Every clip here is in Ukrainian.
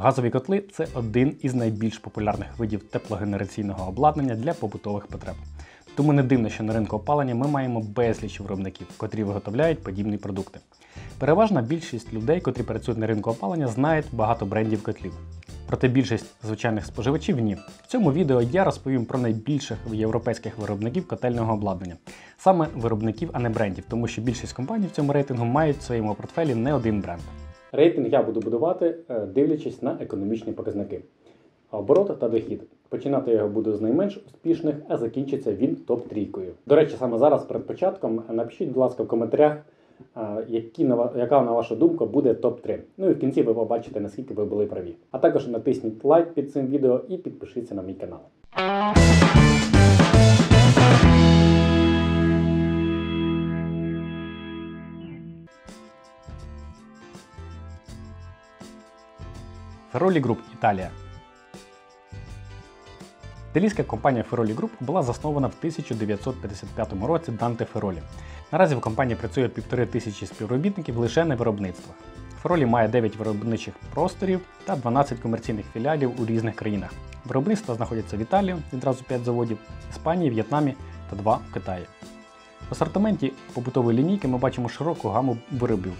Газові котли – це один із найбільш популярних видів теплогенераційного обладнання для побутових потреб. Тому не дивно, що на ринку опалення ми маємо безліч виробників, котрі виготовляють подібні продукти. Переважна більшість людей, котрі працюють на ринку опалення, знають багато брендів котлів. Проте більшість звичайних споживачів ні. В цьому відео я розповім про найбільших європейських виробників котельного обладнання. Саме виробників, а не брендів, тому що більшість компаній в цьому рейтингу мають в своєму портфелі не один бренд. Рейтинг я буду будувати, дивлячись на економічні показники. Оборот та дохід. Починати я його буду з найменш успішних, а закінчиться він топ-3. До речі, саме зараз перед початком напишіть, будь ласка, в коментарях, яка, на вашу думку, буде топ-3. Ну і в кінці ви побачите, наскільки ви були праві. А також натисніть лайк під цим відео і підпишіться на мій канал. Ferroli Group, Італія. Італійська компанія Ferroli Group була заснована в 1955 році Данте Ferroli. Наразі в компанії працює 1500 співробітників лише на виробництвах. Ferroli має 9 виробничих просторів та 12 комерційних філіалів у різних країнах. Виробництва знаходяться в Італії, відразу 5 заводів, Іспанії, В'єтнамі та 2 в Китаї. В асортименті побутової лінійки ми бачимо широку гаму виробів.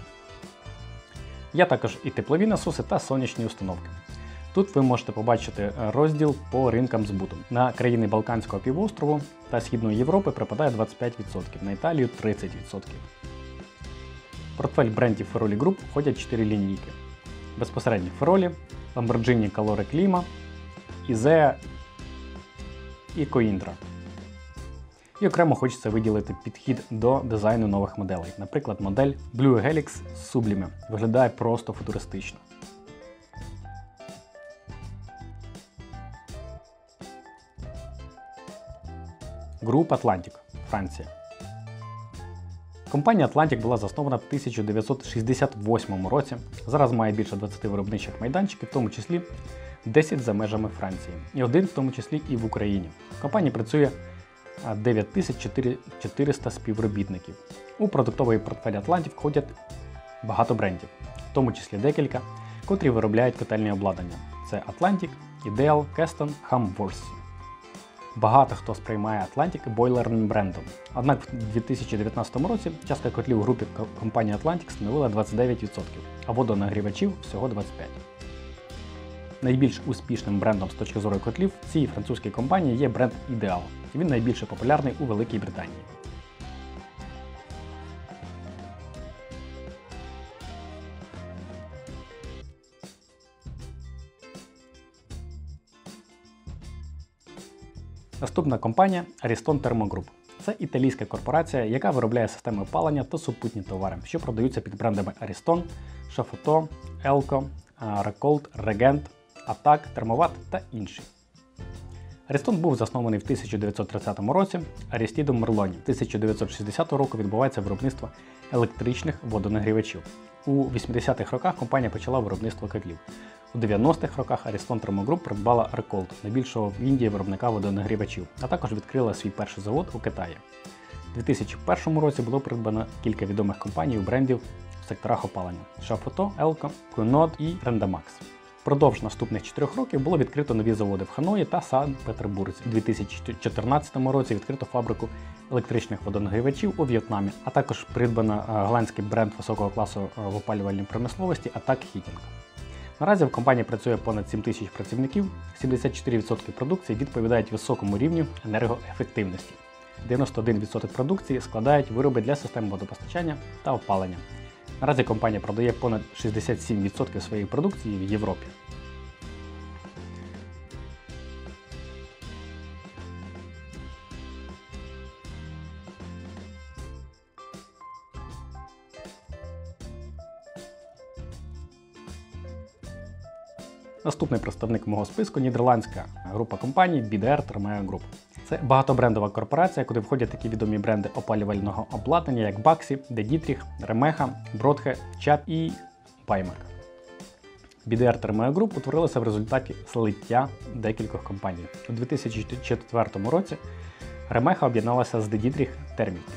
Є також і теплові насоси та сонячні установки. Тут ви можете побачити розділ по ринкам збуту. На країни Балканського півострову та Східної Європи припадає 25%, на Італію 30%. В портфель брендів Ferroli Group входять 4 лінійки. Безпосередньо Ferroli, Lamborghini Calore Clima, Isea і Coindra. І окремо хочеться виділити підхід до дизайну нових моделей. Наприклад, модель Blue Helix Sublime виглядає просто футуристично. Group Atlantic, Франція. Компанія Atlantic була заснована в 1968 році. Зараз має більше 20 виробничих майданчиків, в тому числі 10 за межами Франції. І один в тому числі і в Україні. В компанії працює 9400 співробітників. У продуктовий портфель Atlantic входять багато брендів, в тому числі декілька, котрі виробляють котельні обладнання. Це Atlantic, Ideal, Keston, Hamworth. Багато хто сприймає Atlantic бойлерним брендом. Однак в 2019 році частка котлів у групі компанії Atlantic становила 29%, а водонагрівачів всього 25%. Найбільш успішним брендом з точки зору котлів в цій французькій компанії є бренд Ideal. Він найбільше популярний у Великій Британії. Наступна компанія Ariston Thermo Group. Це італійська корпорація, яка виробляє системи опалення та супутні товари, що продаються під брендами Ariston, Chafoto, Elco, Recold, Regent, Attack, Thermovat та інші. Ariston був заснований в 1930 році Арістідом Мерлоні. 1960 року відбувається виробництво електричних водонагрівачів. У 80-х роках компанія почала виробництво котлів. У 90-х роках Ariston Thermo Group придбала Recold, найбільшого в Індії виробника водонагрівачів, а також відкрила свій перший завод у Китаї. У 2001 році було придбано кілька відомих компаній у брендів в секторах опалення – Chafoto, Elco, Cunod і Rendamax. Впродовж наступних 4 років було відкрито нові заводи в Ханої та Санкт-Петербурзі. У 2014 році відкрито фабрику електричних водонагрівачів у В'єтнамі, а також придбано голландський бренд високого класу в опалювальній промисловості Attack Heating. Наразі в компанії працює понад 7 тисяч працівників, 74% продукції відповідають високому рівню енергоефективності. 91% продукції складають вироби для систем водопостачання та опалення. Наразі компанія продає понад 67% своєї продукції в Європі. Наступний представник мого списку – нідерландська група компаній BDR Thermo Group. Це багатобрендова корпорація, куди входять такі відомі бренди опалювального обладнання, як Baxi, De Dietrich, Remeha, Brodhe, Chap і Weimer. BDR Thermo Group утворилася в результаті злиття декількох компаній. У 2004 році Remeha об'єдналася з De Dietrich Thermic,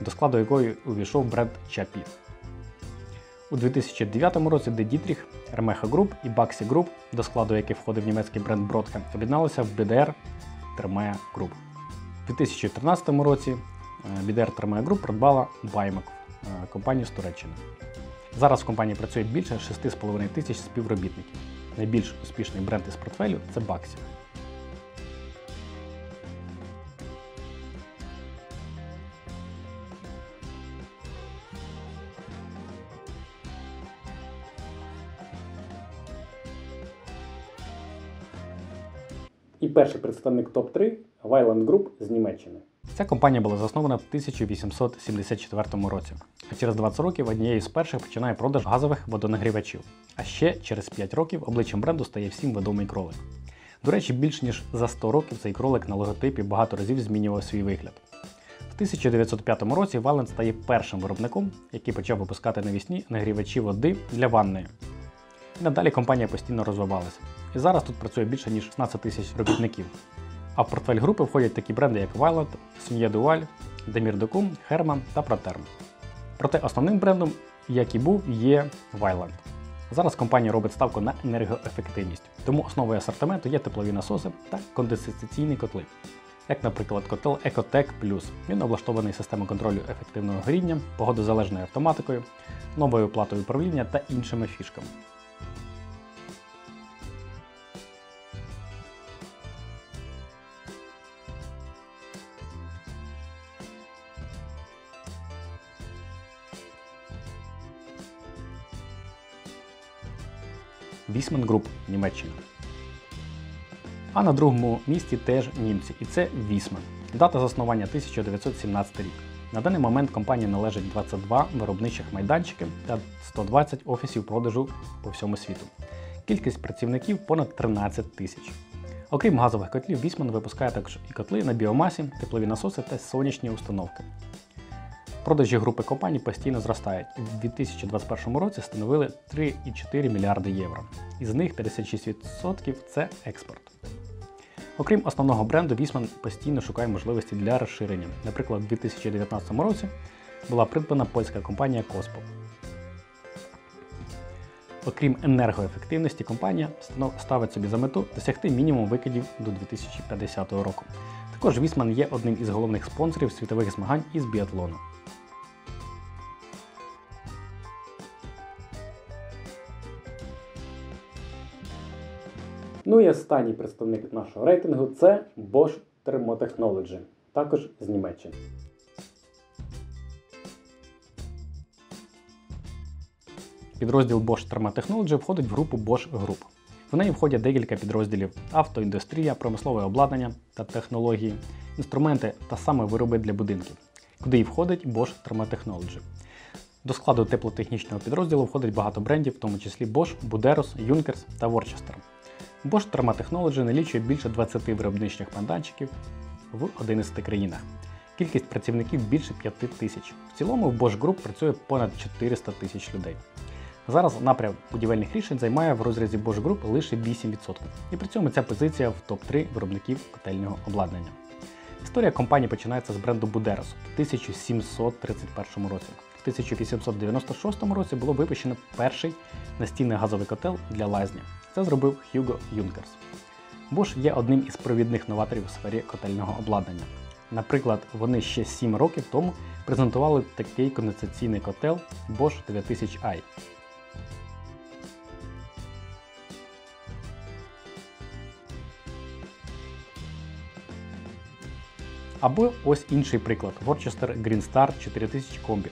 до складу якої увійшов бренд Chapi. У 2009 році De Dietrich, Remecha Group і Baxi Group, до складу яких входив німецький бренд Brodke, об'єдналися в BDR Thermea Group. У 2013 році BDR Thermea Group придбала Bimac, компанію з Туреччини. Зараз в компанії працює більше 6,5 тисяч співробітників. Найбільш успішний бренд із портфелю – це Baxi. І перший представник топ-3 – Vaillant Group з Німеччини. Ця компанія була заснована в 1874 році, а через 20 років однією з перших починає продаж газових водонагрівачів. А ще через 5 років обличчям бренду стає всім відомий кролик. До речі, більш ніж за 100 років цей кролик на логотипі багато разів змінював свій вигляд. В 1905 році Vaillant стає першим виробником, який почав випускати навісні нагрівачі води для ванної. І надалі компанія постійно розвивалася. І зараз тут працює більше ніж 16 тисяч робітників. А в портфель групи входять такі бренди, як Vaillant, Sunye Duval, Demir Decum, Herman та Proterm. Проте основним брендом, як і був, є Vaillant. Зараз компанія робить ставку на енергоефективність, тому основою асортименту є теплові насоси та конденсаційні котли. Як, наприклад, котел Ecotec Plus. Він облаштований системою контролю ефективного горіння, погодозалежною автоматикою, новою платою управління та іншими фішками. Viessmann Group, Німеччина. А на другому місці теж німці, і це Viessmann. Дата заснування 1917 рік. На даний момент компанії належить 22 виробничих майданчики та 120 офісів продажу по всьому світу. Кількість працівників понад 13 тисяч. Окрім газових котлів, Viessmann випускає також і котли на біомасі, теплові насоси та сонячні установки. Продажі групи компаній постійно зростають і в 2021 році становили 3,4 мільярди євро. Із них 56% – це експорт. Окрім основного бренду, Viessmann постійно шукає можливості для розширення. Наприклад, у 2019 році була придбана польська компанія Kospo. Окрім енергоефективності, компанія ставить собі за мету досягти мінімум викидів до 2050 року. Також Viessmann є одним із головних спонсорів світових змагань із біатлону. Ну і останній представник нашого рейтингу – це Bosch Thermotechnology, також з Німеччини. Підрозділ Bosch Thermotechnology входить в групу Bosch Group. В неї входять декілька підрозділів – автоіндустрія, промислове обладнання та технології, інструменти та саме вироби для будинків, куди і входить Bosch Thermotechnology. До складу теплотехнічного підрозділу входить багато брендів, в тому числі Bosch, Buderus, Junkers та Worcester. Bosch Thermotechnology налічує більше 20 виробничих майданчиків в 11 країнах. Кількість працівників більше 5 тисяч. В цілому в Bosch Group працює понад 400 тисяч людей. Зараз напрям будівельних рішень займає в розрізі Bosch Group лише 8%. І при цьому ця позиція в топ-3 виробників котельного обладнання. Історія компанії починається з бренду Buderus в 1731 році. В 1896 році було випущено перший настінний газовий котел для лазні. Це зробив Hugo Junkers. Bosch є одним із провідних новаторів у сфері котельного обладнання. Наприклад, вони ще 7 років тому презентували такий конденсаційний котел Bosch 9000i. Або ось інший приклад – Worcester Greenstar 4000 Combi.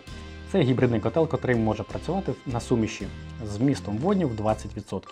Це гібридний котел, котрий може працювати на суміші з вмістом водню в 20%.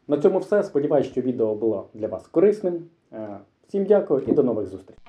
На цьому все. Сподіваюсь, що відео було для вас корисним. Всім дякую і до нових зустрічей.